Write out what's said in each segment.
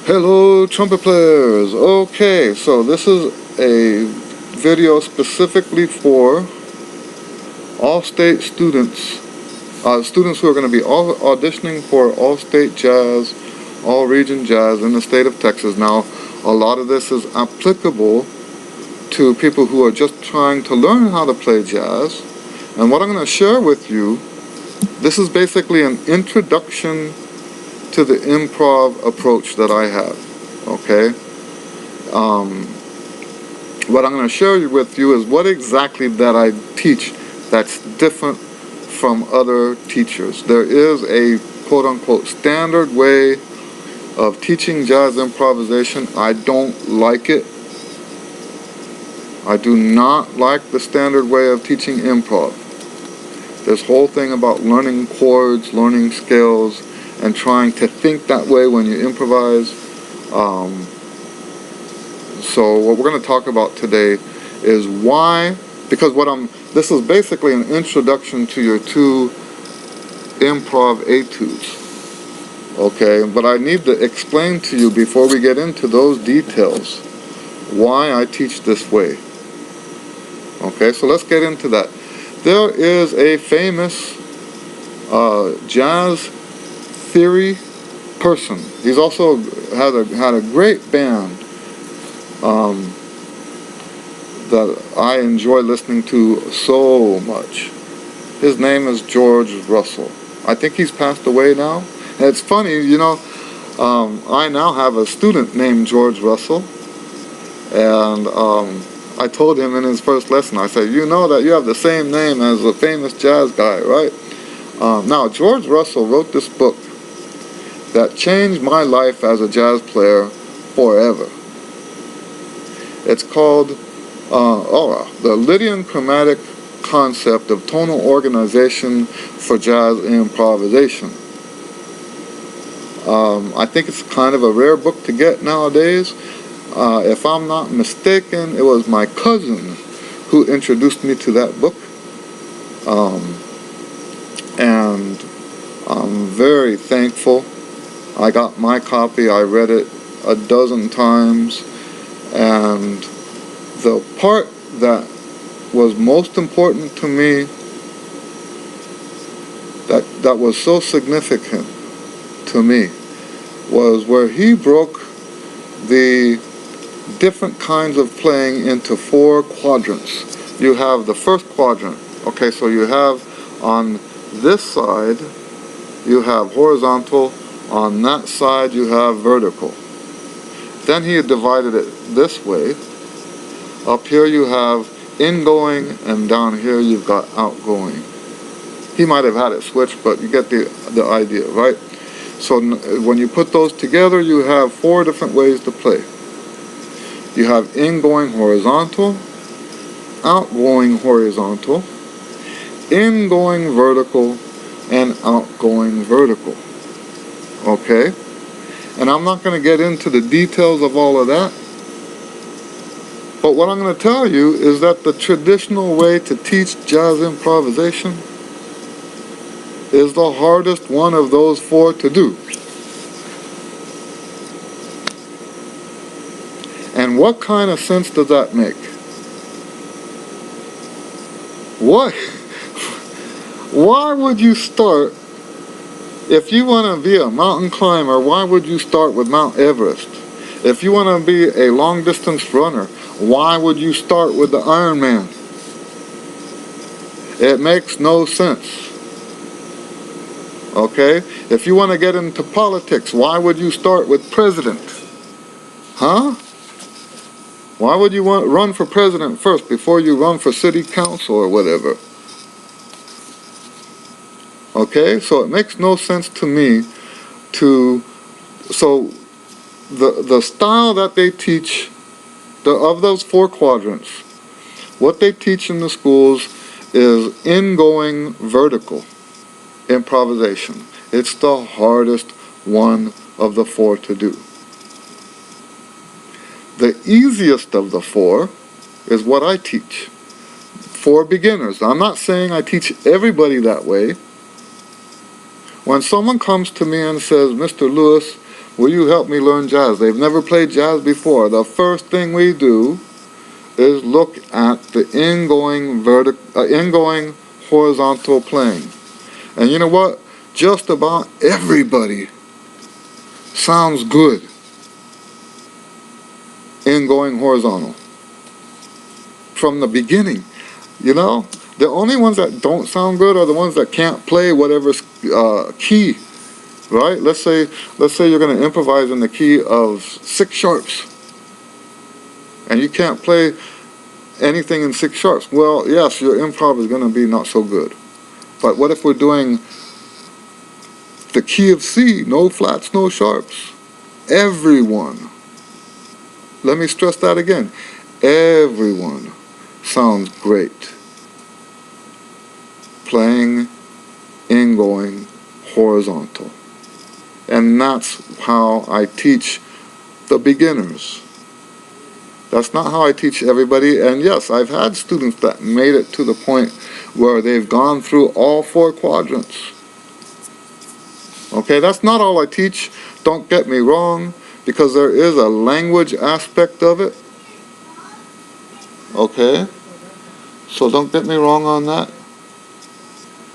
Hello, trumpet players. Okay, so this is a video specifically for all-state students, students who are going to be auditioning for all-state jazz, all-region jazz in the state of Texas. Now, a lot of this is applicable to people who are just trying to learn how to play jazz. And what I'm going to share with you, this is basically an introduction to the improv approach that I have, okay? What I'm going to share with you is what exactly that I teach that's different from other teachers. There is a quote-unquote standard way of teaching jazz improvisation. I don't like it. I do not like the standard way of teaching improv. This whole thing about learning chords, learning scales, and trying to think that way when you improvise. So what we're going to talk about today is why, because this is basically an introduction to your two improv etudes. Okay, but I need to explain to you before we get into those details why I teach this way. Okay, so let's get into that. There is a famous jazz theory person. He's also had a great band that I enjoy listening to so much. His name is George Russell. I think he's passed away now. And it's funny, you know, I now have a student named George Russell, and I told him in his first lesson, I said, you know that you have the same name as a famous jazz guy, right? Now, George Russell wrote this book that changed my life as a jazz player forever. It's called The Lydian Chromatic Concept of Tonal Organization for Jazz Improvisation. I think it's kind of a rare book to get nowadays. If I'm not mistaken, it was my cousin who introduced me to that book. And I'm very thankful. I got my copy, I read it a dozen times, and the part that was most important to me, that was so significant to me, was where he broke the different kinds of playing into 4 quadrants. You have the first quadrant. Okay, so you have on this side, you have horizontal. On that side, you have vertical. Then he divided it this way. Up here you have ingoing, and down here you've got outgoing. He might have had it switched, but you get the idea, right? So when you put those together, you have 4 different ways to play. You have ingoing horizontal, outgoing horizontal, ingoing vertical, and outgoing vertical. Okay? And I'm not going to get into the details of all of that. But what I'm going to tell you is that the traditional way to teach jazz improvisation is the hardest one of those 4 to do. And what kind of sense does that make? What? Why would you start, if you want to be a mountain climber, why would you start with Mount Everest? If you want to be a long distance runner, why would you start with the Ironman? It makes no sense. Okay? If you want to get into politics, why would you start with president? Huh? Why would you run for president first before you run for city council or whatever? Okay? So it makes no sense to me so the style that they teach, of those 4 quadrants, what they teach in the schools is ingoing vertical improvisation. It's the hardest one of the 4 to do. The easiest of the 4 is what I teach for beginners. I'm not saying I teach everybody that way. When someone comes to me and says, Mr. Lewis, will you help me learn jazz? They've never played jazz before. The first thing we do is look at the ingoing horizontal playing. And you know what? Just about everybody sounds good ingoing horizontal from the beginning. You know, the only ones that don't sound good are the ones that can't play whatever key, right? Let's say you're going to improvise in the key of 6 sharps, and you can't play anything in 6 sharps. Well, yes, your improv is going to be not so good. But what if we're doing the key of C, no flats, no sharps? Everyone, let me stress that again, everyone sounds great playing ingoing horizontal. And that's how I teach the beginners. That's not how I teach everybody. And yes, I've had students that made it to the point where they've gone through all 4 quadrants. Okay, that's not all I teach. Don't get me wrong, because there is a language aspect of it. Okay, so don't get me wrong on that.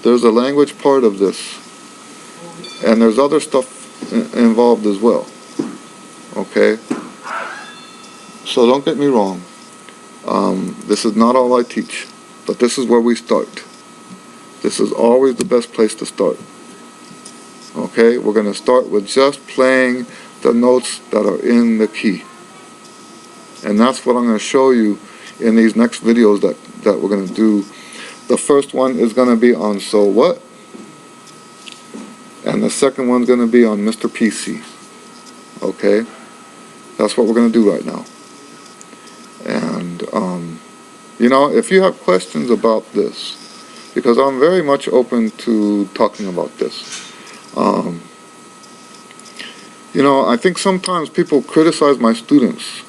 There's a language part of this, and there's other stuff involved as well. Okay, so don't get me wrong. This is not all I teach, but this is where we start. This is always the best place to start. Okay, we're going to start with just playing the notes that are in the key. And that's what I'm going to show you in these next videos that we're going to do. The first one is going to be on So What? And the second one's going to be on Mr. PC. Okay? That's what we're going to do right now. And, you know, if you have questions about this, because I'm very much open to talking about this. You know, I think sometimes people criticize my students.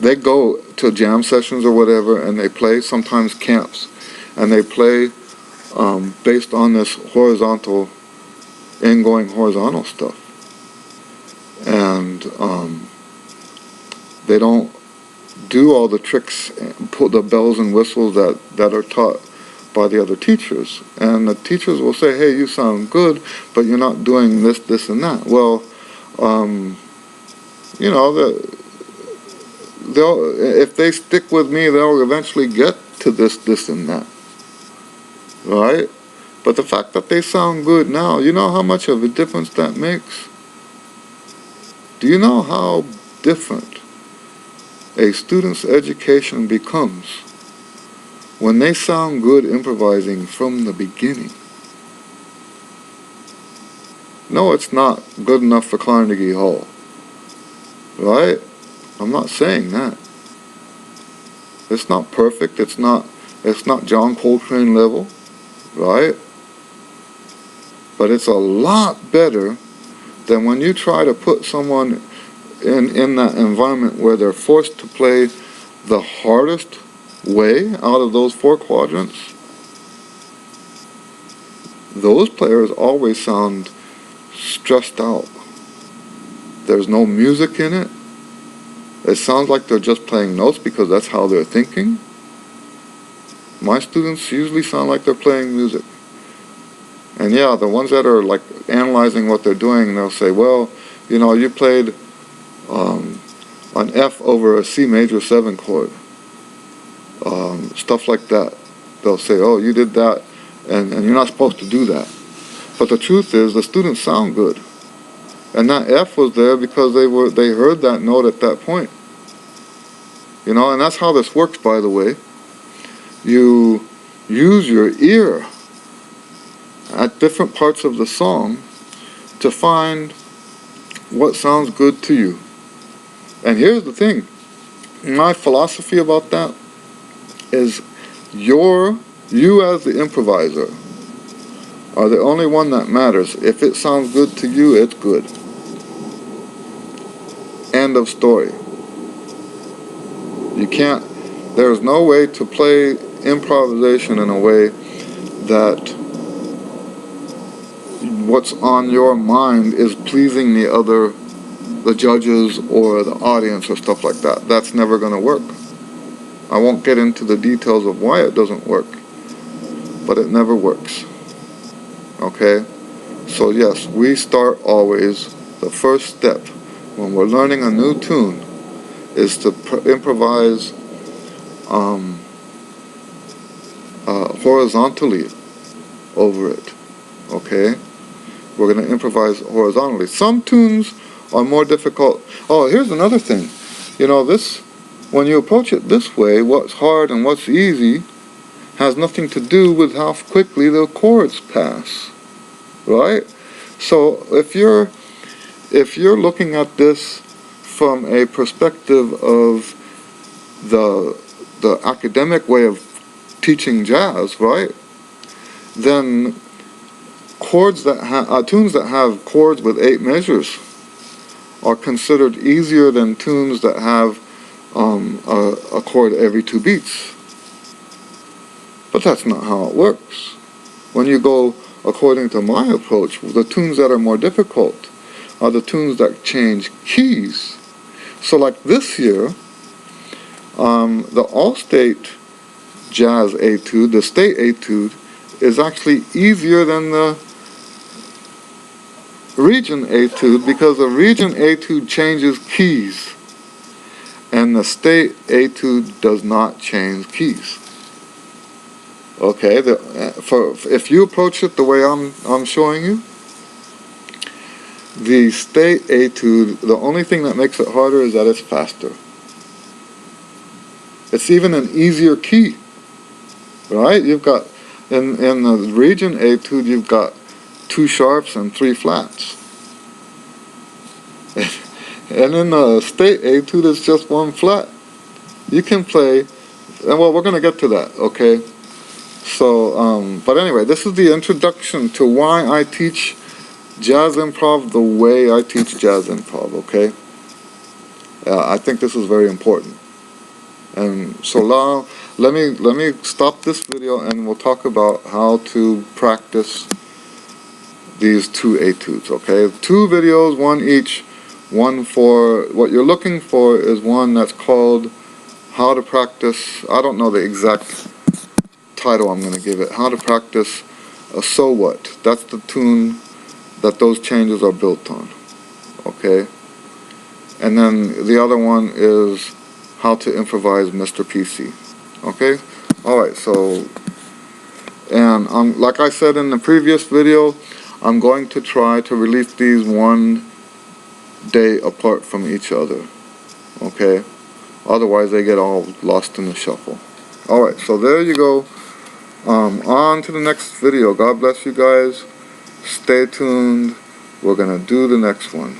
They go to jam sessions or whatever, and they play, sometimes camps, and they play based on this horizontal, ingoing horizontal stuff. And they don't do all the tricks, put the bells and whistles that are taught by the other teachers. And the teachers will say, hey, you sound good, but you're not doing this, this, and that. Well, you know, if they stick with me, they'll eventually get to this, this, and that. Right? But the fact that they sound good now, you know how much of a difference that makes? Do you know how different a student's education becomes when they sound good improvising from the beginning? No, it's not good enough for Carnegie Hall. Right? I'm not saying that. It's not perfect. It's not John Coltrane level. Right? But it's a lot better than when you try to put someone in that environment where they're forced to play the hardest way out of those 4 quadrants. Those players always sound stressed out. There's no music in it. It sounds like they're just playing notes because that's how they're thinking. My students usually sound like they're playing music. And yeah, the ones that are like analyzing what they're doing, they'll say, well, you know, you played an F over a C major 7 chord. Stuff like that. They'll say, oh, you did that, and you're not supposed to do that. But the truth is, the students sound good. And that F was there because they heard that note at that point. You know, and that's how this works, by the way. You use your ear at different parts of the song to find what sounds good to you. And here's the thing. My philosophy about that is you as the improviser are the only one that matters. If it sounds good to you, it's good. End of story. You can't, there's no way to play improvisation in a way that what's on your mind is pleasing the judges or the audience or stuff like that. That's never going to work. I won't get into the details of why it doesn't work, but it never works. Okay? So yes, we start always, the first step when we're learning a new tune is to improvise horizontally over it. Okay? We're going to improvise horizontally. Some tunes are more difficult. Oh, here's another thing. You know, when you approach it this way, what's hard and what's easy has nothing to do with how quickly the chords pass. Right? So if you're looking at this from a perspective of the academic way of teaching jazz, right? Then tunes that have chords with 8 measures are considered easier than tunes that have a chord every 2 beats. But that's not how it works. When you go according to my approach, the tunes that are more difficult are the tunes that change keys. So like this here, the all-state jazz etude, the state etude, is actually easier than the region etude because the region etude changes keys and the state etude does not change keys. Okay, if you approach it the way I'm showing you, the state etude, the only thing that makes it harder is that it's faster. It's even an easier key, right? You've got, in the region etude, you've got 2 sharps and 3 flats. And in the state etude, it's just 1 flat. You can play, and well, we're going to get to that, okay? So, but anyway, this is the introduction to why I teach jazz improv the way I teach jazz improv, okay? I think this is very important. And so now, let me stop this video and we'll talk about how to practice these 2 etudes, okay? 2 videos, one each. One for, what you're looking for is one that's called How to Practice, I don't know the exact title I'm going to give it, How to Practice a So What. That's the tune that those changes are built on, okay? And then the other one is How to Improvise Mr. PC, okay? Alright, so, and like I said in the previous video, I'm going to try to release these one day apart from each other, okay? Otherwise they get all lost in the shuffle. Alright, so there you go. On to the next video. God bless you guys. Stay tuned. We're gonna do the next one.